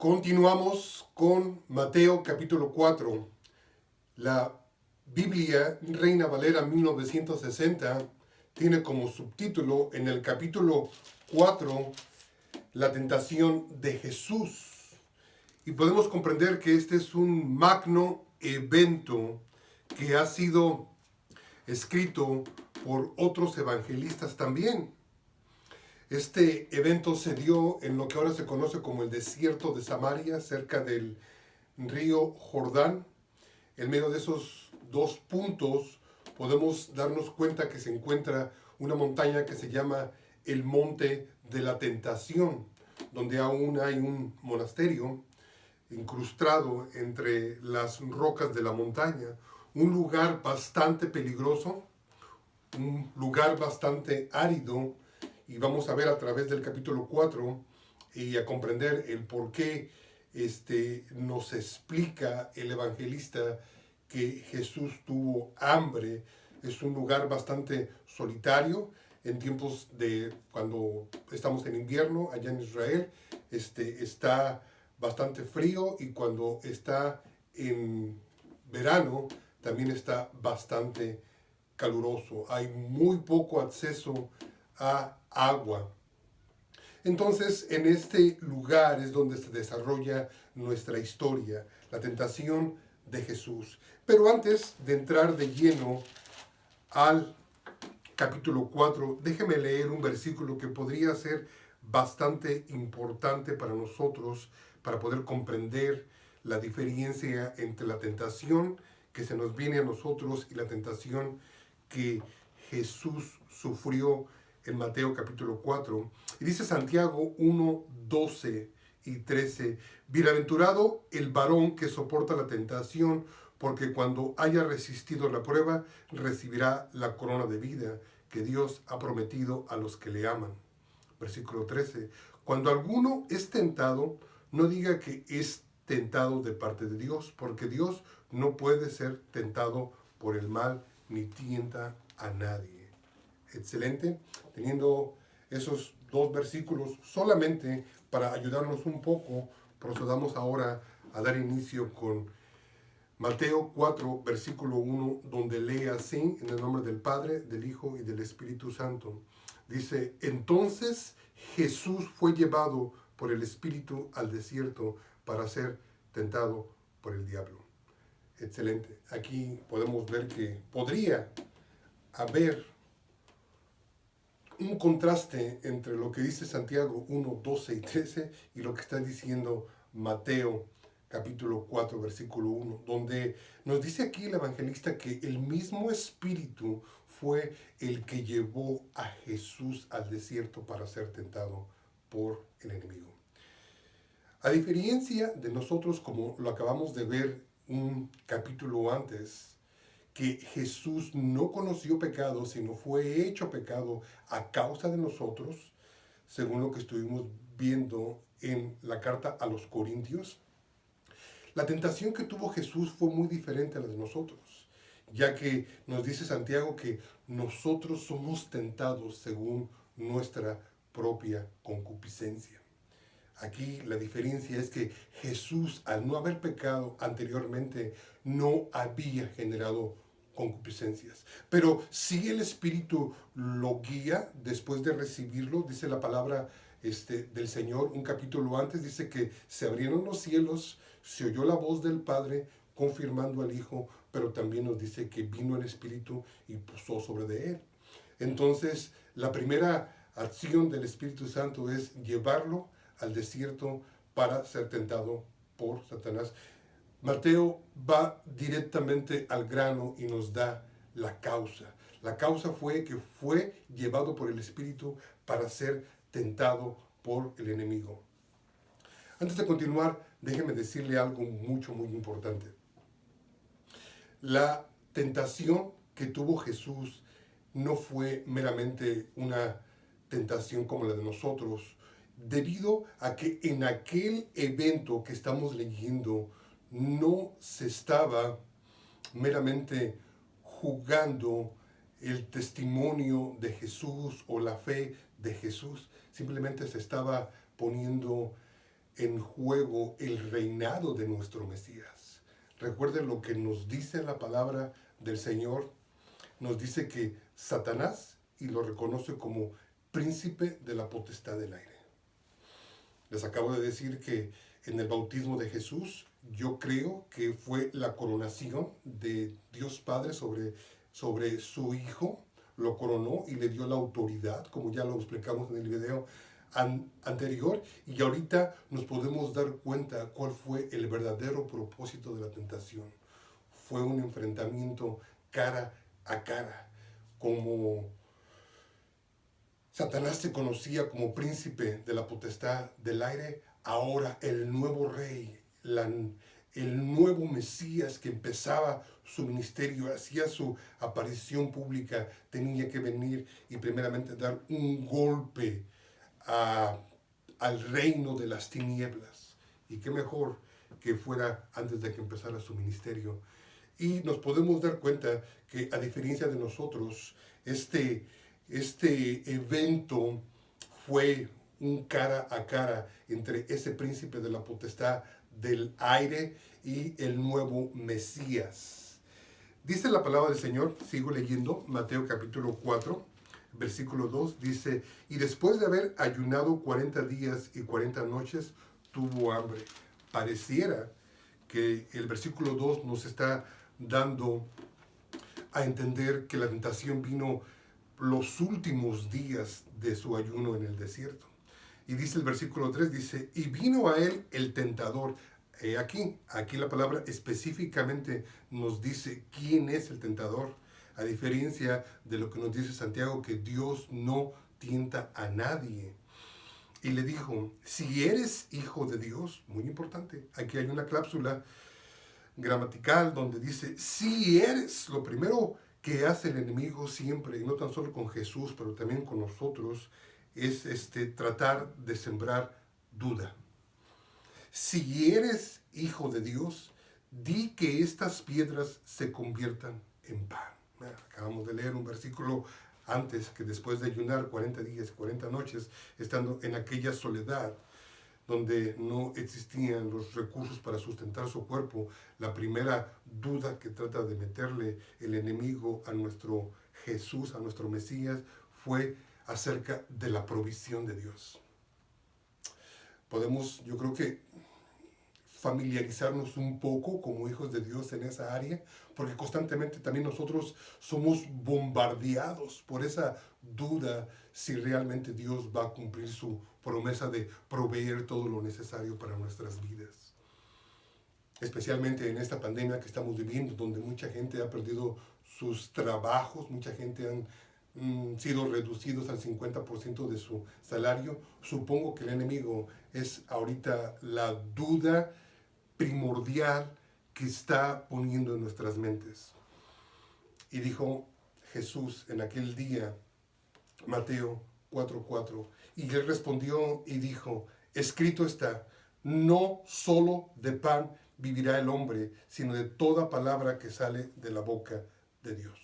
Continuamos con Mateo capítulo 4. La Biblia Reina Valera 1960 tiene como subtítulo en el capítulo 4 la tentación de Jesús. Y podemos comprender que este es un magno evento que ha sido escrito por otros evangelistas también. Este evento se dio en lo que ahora se conoce como el desierto de Samaria, cerca del río Jordán. En medio de esos dos puntos podemos darnos cuenta que se encuentra una montaña que se llama el Monte de la Tentación, donde aún hay un monasterio incrustado entre las rocas de la montaña, un lugar bastante peligroso, un lugar bastante árido, y vamos a ver a través del capítulo 4 y a comprender el por qué nos explica el evangelista que Jesús tuvo hambre. Es un lugar bastante solitario en tiempos de cuando estamos en invierno allá en Israel. Está bastante frío, y cuando está en verano también está bastante caluroso. Hay muy poco acceso a agua. Entonces, en este lugar es donde se desarrolla nuestra historia, la tentación de Jesús. Pero antes de entrar de lleno al capítulo 4, déjeme leer un versículo que podría ser bastante importante para nosotros, para poder comprender la diferencia entre la tentación que se nos viene a nosotros y la tentación que Jesús sufrió en Mateo capítulo 4. Y dice Santiago 1, 12 y 13, bienaventurado el varón que soporta la tentación, porque cuando haya resistido la prueba, recibirá la corona de vida que Dios ha prometido a los que le aman. Versículo 13, cuando alguno es tentado, no diga que es tentado de parte de Dios, porque Dios no puede ser tentado por el mal, ni tienta a nadie. Excelente, teniendo esos dos versículos solamente para ayudarnos un poco, procedamos ahora a dar inicio con Mateo 4, versículo 1, donde lee así, en el nombre del Padre, del Hijo y del Espíritu Santo. Dice, entonces Jesús fue llevado por el Espíritu al desierto para ser tentado por el diablo. Excelente. Aquí podemos ver que podría haber un contraste entre lo que dice Santiago 1, 12 y 13 y lo que está diciendo Mateo capítulo 4, versículo 1, donde nos dice aquí el evangelista que el mismo Espíritu fue el que llevó a Jesús al desierto para ser tentado por el enemigo. A diferencia de nosotros, como lo acabamos de ver un capítulo antes, que Jesús no conoció pecado, sino fue hecho pecado a causa de nosotros, según lo que estuvimos viendo en la carta a los Corintios. La tentación que tuvo Jesús fue muy diferente a la de nosotros, ya que nos dice Santiago que nosotros somos tentados según nuestra propia concupiscencia. Aquí la diferencia es que Jesús, al no haber pecado anteriormente, no había generado concupiscencias. Pero si el Espíritu lo guía después de recibirlo, dice la palabra del Señor, un capítulo antes, dice que se abrieron los cielos, se oyó la voz del Padre confirmando al Hijo, pero también nos dice que vino el Espíritu y posó sobre de él. Entonces, la primera acción del Espíritu Santo es llevarlo al desierto para ser tentado por Satanás. Mateo va directamente al grano y nos da la causa. La causa fue que fue llevado por el Espíritu para ser tentado por el enemigo. Antes de continuar, déjeme decirle algo muy importante. La tentación que tuvo Jesús no fue meramente una tentación como la de nosotros, debido a que en aquel evento que estamos leyendo no se estaba meramente jugando el testimonio de Jesús o la fe de Jesús, simplemente se estaba poniendo en juego el reinado de nuestro Mesías. Recuerden lo que nos dice la palabra del Señor. Nos dice que Satanás, y lo reconoce como príncipe de la potestad del aire. Les acabo de decir que en el bautismo de Jesús, yo creo que fue la coronación de Dios Padre sobre su Hijo. Lo coronó y le dio la autoridad, como ya lo explicamos en el video anterior. Y ahorita nos podemos dar cuenta cuál fue el verdadero propósito de la tentación. Fue un enfrentamiento cara a cara. Como Satanás se conocía como príncipe de la potestad del aire, ahora el nuevo rey, el nuevo Mesías que empezaba su ministerio, hacía su aparición pública, tenía que venir y primeramente dar un golpe al reino de las tinieblas. Y qué mejor que fuera antes de que empezara su ministerio. Y nos podemos dar cuenta que, a diferencia de nosotros, este evento fue un cara a cara entre ese príncipe de la potestad del aire y el nuevo Mesías. Dice la palabra del Señor, sigo leyendo, Mateo capítulo 4, versículo 2, dice: y después de haber ayunado 40 días y 40 noches, tuvo hambre. Pareciera que el versículo 2 nos está dando a entender que la tentación vino los últimos días de su ayuno en el desierto. Y dice el versículo 3, dice: y vino a él el tentador. Aquí la palabra específicamente nos dice quién es el tentador, a diferencia de lo que nos dice Santiago, que Dios no tienta a nadie. Y le dijo: si eres hijo de Dios, muy importante, aquí hay una cláusula gramatical donde dice si eres. Lo primero que hace el enemigo siempre, y no tan solo con Jesús, pero también con nosotros, es tratar de sembrar duda. Si eres hijo de Dios, di que estas piedras se conviertan en pan. Acabamos de leer un versículo antes, que después de ayunar 40 días y 40 noches, estando en aquella soledad, donde no existían los recursos para sustentar su cuerpo, la primera duda que trata de meterle el enemigo a nuestro Jesús, a nuestro Mesías, fue acerca de la provisión de Dios. Podemos, yo creo que, familiarizarnos un poco como hijos de Dios en esa área, porque constantemente también nosotros somos bombardeados por esa duda si realmente Dios va a cumplir su promesa de proveer todo lo necesario para nuestras vidas. Especialmente en esta pandemia que estamos viviendo, donde mucha gente ha perdido sus trabajos, mucha gente han sido reducidos al 50% de su salario. Supongo que el enemigo es ahorita la duda primordial que está poniendo en nuestras mentes. Y dijo Jesús en aquel día, Mateo 4:4, y él respondió y dijo: escrito está, no solo de pan vivirá el hombre, sino de toda palabra que sale de la boca de Dios.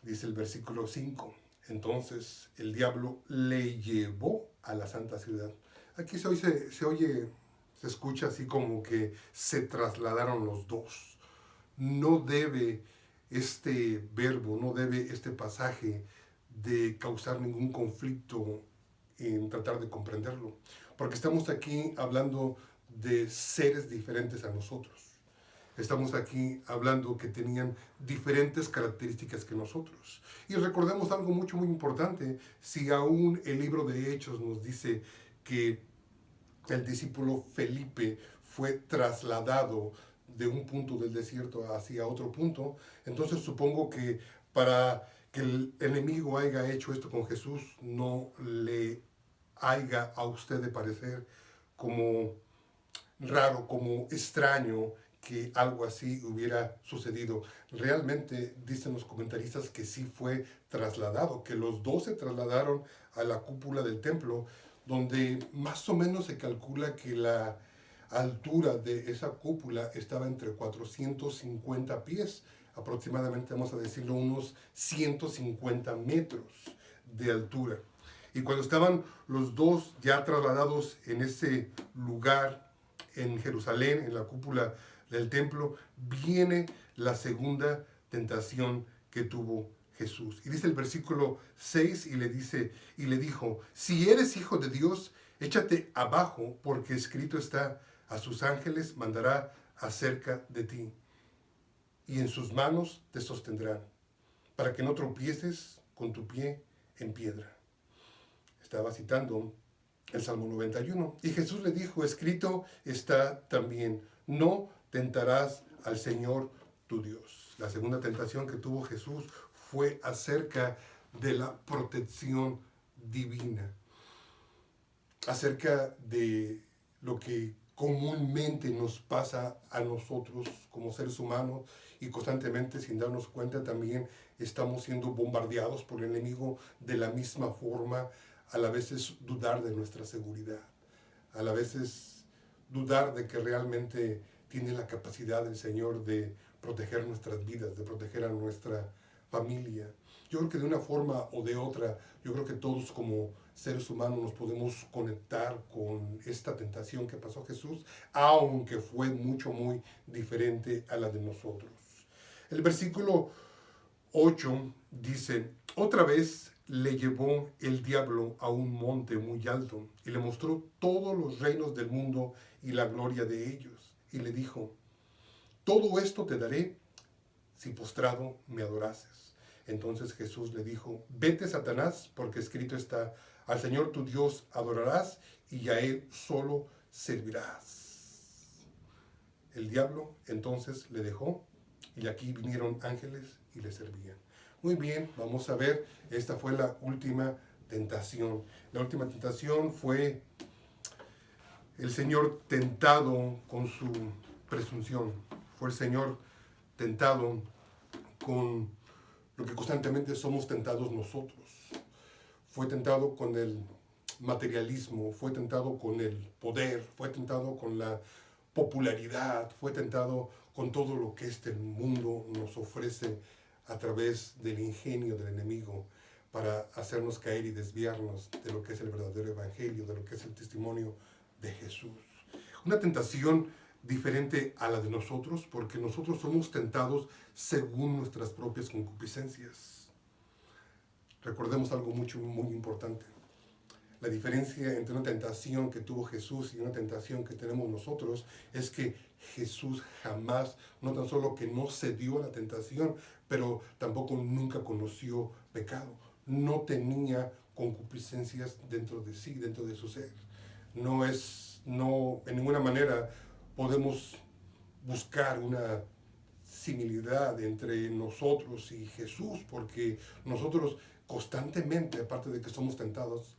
Dice el versículo 5, entonces el diablo le llevó a la santa ciudad. Aquí se escucha así como que se trasladaron los dos. No debe este verbo, no debe este pasaje de causar ningún conflicto en tratar de comprenderlo, porque estamos aquí hablando de seres diferentes a nosotros. Estamos aquí hablando que tenían diferentes características que nosotros. Y recordemos algo muy importante. Si aún el libro de Hechos nos dice que el discípulo Felipe fue trasladado de un punto del desierto hacia otro punto, entonces supongo que para que el enemigo haya hecho esto con Jesús, no le haya a usted de parecer como raro, como extraño que algo así hubiera sucedido. Realmente dicen los comentaristas que sí fue trasladado, que los dos se trasladaron a la cúpula del templo, donde más o menos se calcula que la altura de esa cúpula estaba entre 450 pies, aproximadamente, vamos a decirlo, unos 150 metros de altura. Y cuando estaban los dos ya trasladados en ese lugar, en Jerusalén, en la cúpula del templo, viene la segunda tentación que tuvo Jesús. Y dice el versículo 6 y le dijo, si eres hijo de Dios, échate abajo, porque escrito está, a sus ángeles mandará acerca de ti, y en sus manos te sostendrán, para que no tropieces con tu pie en piedra. Estaba citando el Salmo 91. Y Jesús le dijo, escrito está también, no tentarás al Señor tu Dios. La segunda tentación que tuvo Jesús fue acerca de la protección divina, acerca de lo que comúnmente nos pasa a nosotros como seres humanos, y constantemente, sin darnos cuenta, también estamos siendo bombardeados por el enemigo de la misma forma. A la vez es dudar de nuestra seguridad, a la vez es dudar de que realmente tiene la capacidad el Señor de proteger nuestras vidas, de proteger a nuestra familia. Yo creo que de una forma o de otra, yo creo que todos como seres humanos nos podemos conectar con esta tentación que pasó Jesús, aunque fue muy diferente a la de nosotros. El versículo 8 dice, otra vez le llevó el diablo a un monte muy alto y le mostró todos los reinos del mundo y la gloria de ellos. Y le dijo, todo esto te daré si postrado me adorases. Entonces Jesús le dijo, vete, Satanás, porque escrito está, al Señor tu Dios adorarás y a Él solo servirás. El diablo entonces le dejó y aquí vinieron ángeles y le servían. Muy bien, vamos a ver, esta fue la última tentación. La última tentación fue el Señor tentado con su presunción. Fue el Señor tentado con lo que constantemente somos tentados nosotros. Fue tentado con el materialismo, fue tentado con el poder, fue tentado con la popularidad, fue tentado con todo lo que este mundo nos ofrece a través del ingenio del enemigo para hacernos caer y desviarnos de lo que es el verdadero evangelio, de lo que es el testimonio de Jesús. Una tentación diferente a la de nosotros, porque nosotros somos tentados según nuestras propias concupiscencias. Recordemos algo muy importante. La diferencia entre una tentación que tuvo Jesús y una tentación que tenemos nosotros es que Jesús jamás, no tan solo que no cedió a la tentación, pero tampoco nunca conoció pecado. No tenía concupiscencias dentro de sí, dentro de su ser. No, en ninguna manera podemos buscar una similituad entre nosotros y Jesús, porque nosotros constantemente, aparte de que somos tentados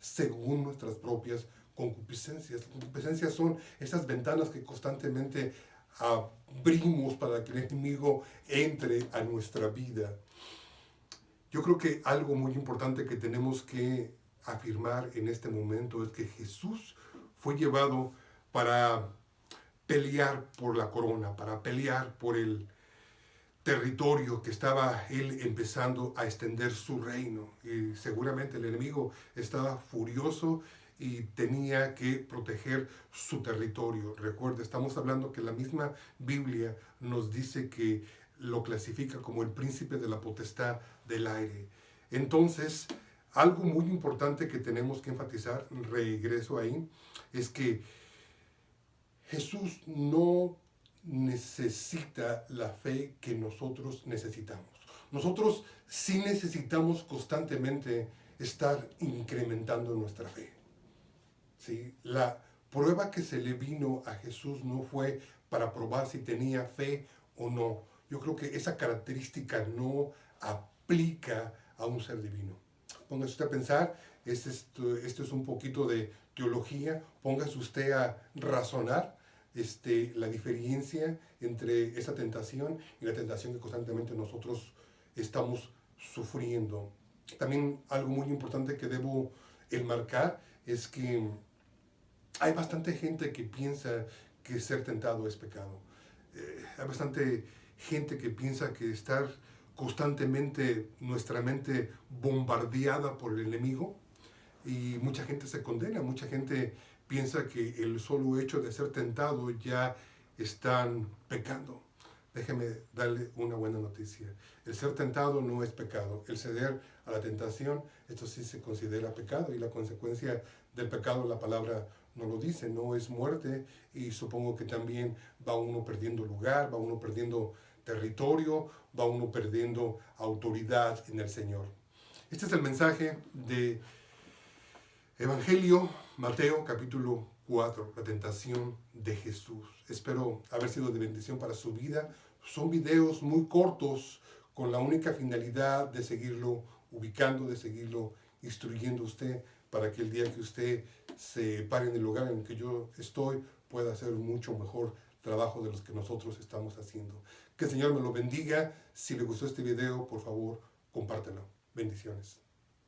según nuestras propias concupiscencias. Las concupiscencias son esas ventanas que constantemente abrimos para que el enemigo entre a nuestra vida. Yo creo que algo muy importante que tenemos que afirmar en este momento es que Jesús fue llevado para pelear por la corona, para pelear por el territorio que estaba él empezando a extender su reino. Y seguramente el enemigo estaba furioso y tenía que proteger su territorio. Recuerda, estamos hablando que la misma Biblia nos dice que lo clasifica como el príncipe de la potestad del aire. Entonces, algo muy importante que tenemos que enfatizar, regreso ahí, es que Jesús no necesita la fe que nosotros necesitamos. Nosotros sí necesitamos constantemente estar incrementando nuestra fe. ¿Sí? La prueba que se le vino a Jesús no fue para probar si tenía fe o no. Yo creo que esa característica no aplica a un ser divino. Póngase usted a pensar, esto es un poquito de teología, póngase usted a razonar la diferencia entre esa tentación y la tentación que constantemente nosotros estamos sufriendo. También algo muy importante que debo enmarcar es que hay bastante gente que piensa que ser tentado es pecado. Hay bastante gente que piensa que estar constantemente nuestra mente bombardeada por el enemigo y mucha gente se condena, mucha gente piensa que el solo hecho de ser tentado ya están pecando. Déjeme darle una buena noticia. El ser tentado no es pecado. El ceder a la tentación, esto sí se considera pecado y la consecuencia del pecado, la palabra no lo dice, no es muerte y supongo que también va uno perdiendo lugar, va uno perdiendo territorio, va uno perdiendo autoridad en el Señor. Este es el mensaje de Evangelio Mateo capítulo 4, la tentación de Jesús. Espero haber sido de bendición para su vida. Son videos muy cortos con la única finalidad de seguirlo ubicando, de seguirlo instruyendo a usted para que el día que usted se pare en el lugar en el que yo estoy pueda hacer un mucho mejor trabajo de los que nosotros estamos haciendo. Que el Señor me lo bendiga. Si le gustó este video, por favor, compártelo. Bendiciones.